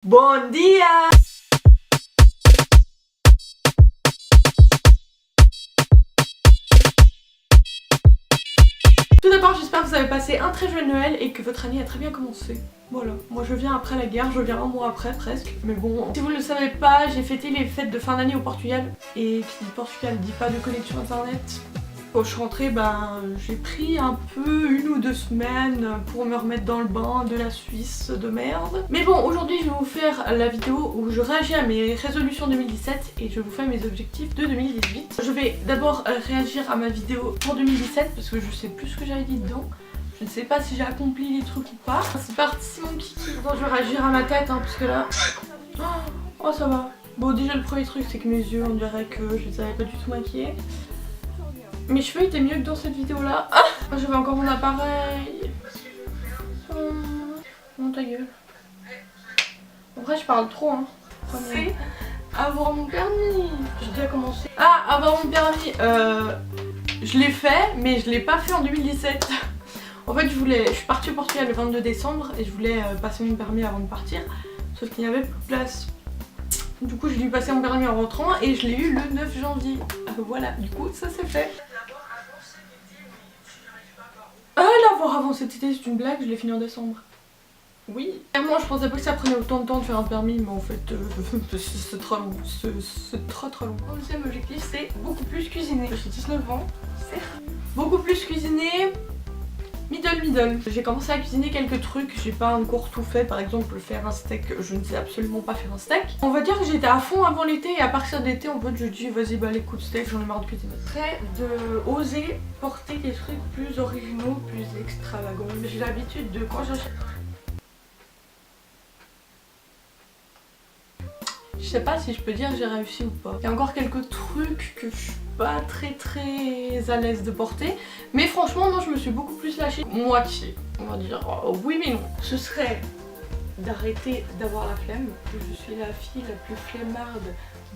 Bon dia! Tout d'abord, j'espère que vous avez passé un très joyeux Noël et que votre année a très bien commencé. Voilà, moi je viens après la guerre, je viens un mois après presque. Mais bon, si vous ne le savez pas, j'ai fêté les fêtes de fin d'année au Portugal. Et qui dit Portugal dit pas de connexion internet. Quand je suis rentrée, j'ai pris un peu 1 ou 2 semaines pour me remettre dans le bain de la Suisse de merde. Mais bon, aujourd'hui je vais vous faire la vidéo où je réagis à mes résolutions 2017 et je vous fais mes objectifs de 2018. Je vais d'abord réagir à ma vidéo pour 2017 parce que je sais plus ce que j'avais dit dedans. Je ne sais pas si j'ai accompli les trucs ou pas. C'est parti mon kiki. Bon, je vais réagir à ma tête parce que là... Oh ça va. Bon, déjà le premier truc c'est que mes yeux, on dirait que je les avais pas du tout maquillés. Mes cheveux étaient mieux que dans cette vidéo là. Ah, j'avais encore mon appareil. Non, ta gueule. En vrai je parle trop hein. C'est avoir mon permis. J'ai déjà commencé. Ah, avoir mon permis. Je l'ai fait mais je l'ai pas fait en 2017. En fait je suis partie au Portugal le 22 décembre et je voulais passer mon permis avant de partir. Sauf qu'il n'y avait plus de place. Du coup j'ai dû passer mon permis en rentrant et je l'ai eu le 9 janvier. Voilà, du coup ça c'est fait. L'avoir avant cet été c'est une blague, je l'ai fini en décembre. Oui. Moi je pensais pas que ça prenait autant de temps de faire un permis, mais en fait c'est trop long. C'est trop long. Mon deuxième objectif c'est beaucoup plus cuisiner. J'ai 19 ans, certes. Beaucoup plus cuisiner. Middle. J'ai commencé à cuisiner quelques trucs, j'ai pas encore tout fait, par exemple faire un steak, je ne sais absolument pas faire un steak. On va dire que j'étais à fond avant l'été et à partir d'été en fait je dis vas-y bah les coups de steak, j'en ai marre de cuisiner. Prêt de oser porter des trucs plus originaux, plus extravagants. J'ai l'habitude de quand j'achète... Je sais pas si je peux dire que j'ai réussi ou pas. Il y a encore quelques trucs que je suis pas très à l'aise de porter. Mais franchement, non, je me suis beaucoup plus lâchée. Moitié, on va dire. Oui mais non. Ce serait d'arrêter d'avoir la flemme. Je suis la fille la plus flemmarde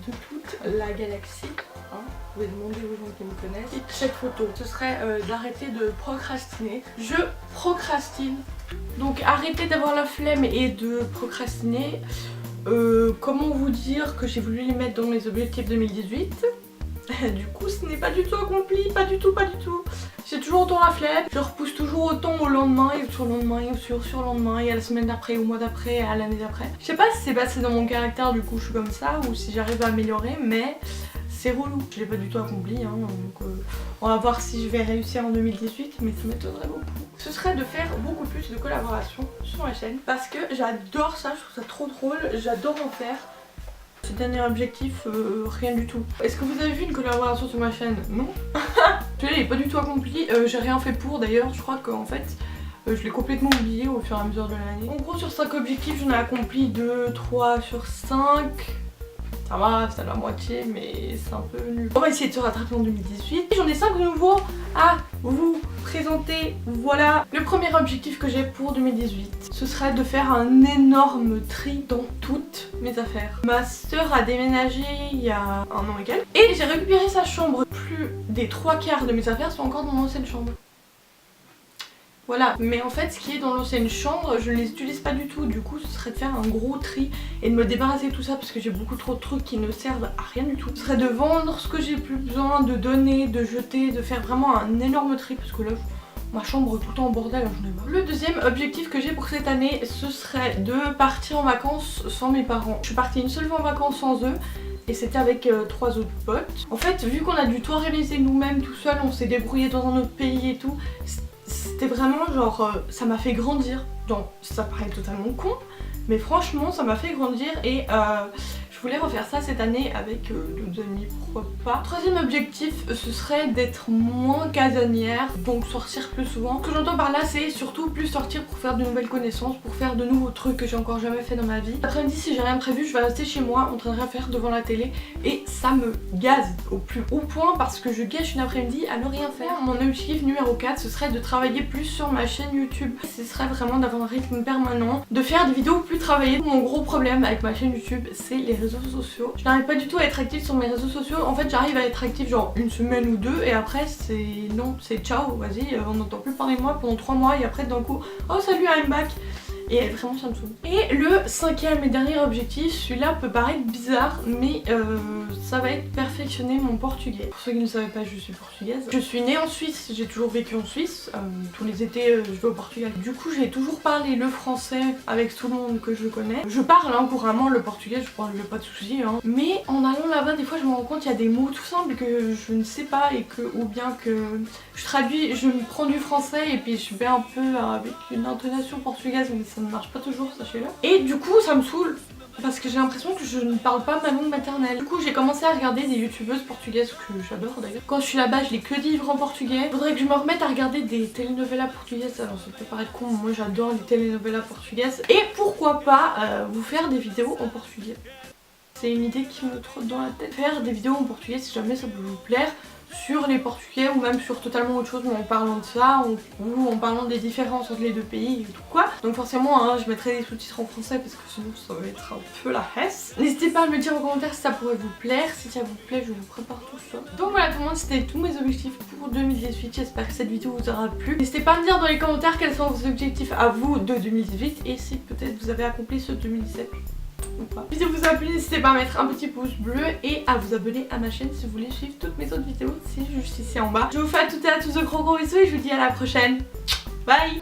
de toute la galaxie. Hein, vous pouvez demander aux gens qui me connaissent. Et cette photo, ce serait d'arrêter de procrastiner. Je procrastine. Donc arrêter d'avoir la flemme et de procrastiner. Comment vous dire que j'ai voulu les mettre dans mes objectifs 2018. Du coup ce n'est pas du tout accompli, pas du tout. J'ai toujours autant la flemme, je repousse toujours autant au lendemain et au surlendemain et au surlendemain et à la semaine d'après, au mois d'après et à l'année d'après. Je sais pas si c'est passé dans mon caractère du coup je suis comme ça ou si j'arrive à améliorer, mais c'est relou. Je l'ai pas du tout accompli hein, donc on va voir si je vais réussir en 2018, mais ça m'étonnerait beaucoup. Ce serait de faire beaucoup plus de collaborations sur ma chaîne parce que j'adore ça, je trouve ça trop drôle, j'adore en faire. Ce dernier objectif, rien du tout. Est-ce que vous avez vu une collaboration sur ma chaîne? Non. Celui-là il est pas du tout accompli, j'ai rien fait pour d'ailleurs, je crois qu'en fait je l'ai complètement oublié au fur et à mesure de l'année. En gros sur 5 objectifs j'en ai accompli 2, 3 sur 5. Ça va, c'est à la moitié, mais c'est un peu nul. On va essayer de se rattraper en 2018. J'en ai 5 nouveaux à vous présenter. Voilà. Le premier objectif que j'ai pour 2018, ce serait de faire un énorme tri dans toutes mes affaires. Ma sœur a déménagé il y a 1 an et quelques. Et j'ai récupéré sa chambre. Plus des 3/4 de mes affaires sont encore dans mon ancienne chambre. Voilà, mais en fait ce qui est dans l'ancienne chambre, je ne les utilise pas du tout. Du coup ce serait de faire un gros tri et de me débarrasser de tout ça parce que j'ai beaucoup trop de trucs qui ne servent à rien du tout. Ce serait de vendre ce que j'ai plus besoin, de donner, de jeter, de faire vraiment un énorme tri parce que là ma chambre tout le temps en bordel, j'en ai marre. Le deuxième objectif que j'ai pour cette année, ce serait de partir en vacances sans mes parents. Je suis partie une seule fois en vacances sans eux. Et c'était avec 3 autres potes. En fait vu qu'on a dû tout réaliser nous-mêmes tout seul, on s'est débrouillé dans un autre pays et tout. C'était vraiment genre, ça m'a fait grandir. Donc ça paraît totalement con, mais franchement ça m'a fait grandir et je voulais refaire ça cette année avec d'autres amis, pourquoi pas. Troisième objectif, ce serait d'être moins casanière, donc sortir plus souvent. Ce que j'entends par là c'est surtout plus sortir pour faire de nouvelles connaissances, pour faire de nouveaux trucs que j'ai encore jamais fait dans ma vie. L'après-midi si j'ai rien prévu, je vais rester chez moi en train de rien faire devant la télé et ça me gaze au plus haut point parce que je gâche une après-midi à ne rien faire. Mon objectif numéro 4, ce serait de travailler plus sur ma chaîne YouTube. Ce serait vraiment d'avoir un rythme permanent, de faire des vidéos plus travaillées. Mon gros problème avec ma chaîne YouTube, c'est les réseaux sociaux. Je n'arrive pas du tout à être active sur mes réseaux sociaux. En fait j'arrive à être active genre 1 semaine ou 2 et après c'est non, c'est ciao, vas-y, on n'entend plus parler de moi pendant 3 mois et après d'un coup, oh salut I'm back. et vraiment ça me saoule. Et le cinquième et dernier objectif, celui-là peut paraître bizarre, mais ça va être perfectionner mon portugais. Pour ceux qui ne savaient pas, je suis portugaise. Je suis née en Suisse, j'ai toujours vécu en Suisse. Tous les étés, je vais au Portugal. Du coup, j'ai toujours parlé le français avec tout le monde que je connais. Je parle couramment le portugais, je parle pas de soucis. Mais en allant là-bas, des fois, je me rends compte qu'il y a des mots tout simples que je ne sais pas et que, ou bien que je traduis, je me prends du français et puis je vais un peu avec une intonation portugaise, mais ça ne marche pas toujours, sachez-le. Et du coup, ça me saoule. Parce que j'ai l'impression que je ne parle pas ma langue maternelle. Du coup j'ai commencé à regarder des youtubeuses portugaises que j'adore d'ailleurs. Quand je suis là-bas je lis que des livres en portugais. Faudrait que je me remette à regarder des telenovelas portugaises. Alors ça peut paraître con, moi j'adore les telenovelas portugaises. Et pourquoi pas vous faire des vidéos en portugais. C'est une idée qui me trotte dans la tête. Faire des vidéos en portugais si jamais ça peut vous plaire. Sur les portugais ou même sur totalement autre chose, mais en parlant de ça ou en parlant des différences entre les deux pays et tout quoi. Donc forcément je mettrai des sous-titres en français parce que sinon ça va être un peu la hesse. N'hésitez pas à me dire en commentaire si ça pourrait vous plaire. Si ça vous plaît, je vous prépare tout ça. Donc voilà tout le monde, c'était tous mes objectifs pour 2018. J'espère que cette vidéo vous aura plu. N'hésitez pas à me dire dans les commentaires quels sont vos objectifs à vous de 2018 et si peut-être vous avez accompli ce 2017. Si vous a plu, n'hésitez pas à mettre un petit pouce bleu et à vous abonner à ma chaîne si vous voulez suivre toutes mes autres vidéos, c'est juste ici en bas. Je vous fais à toutes et à tous de gros bisous et je vous dis à la prochaine. Bye.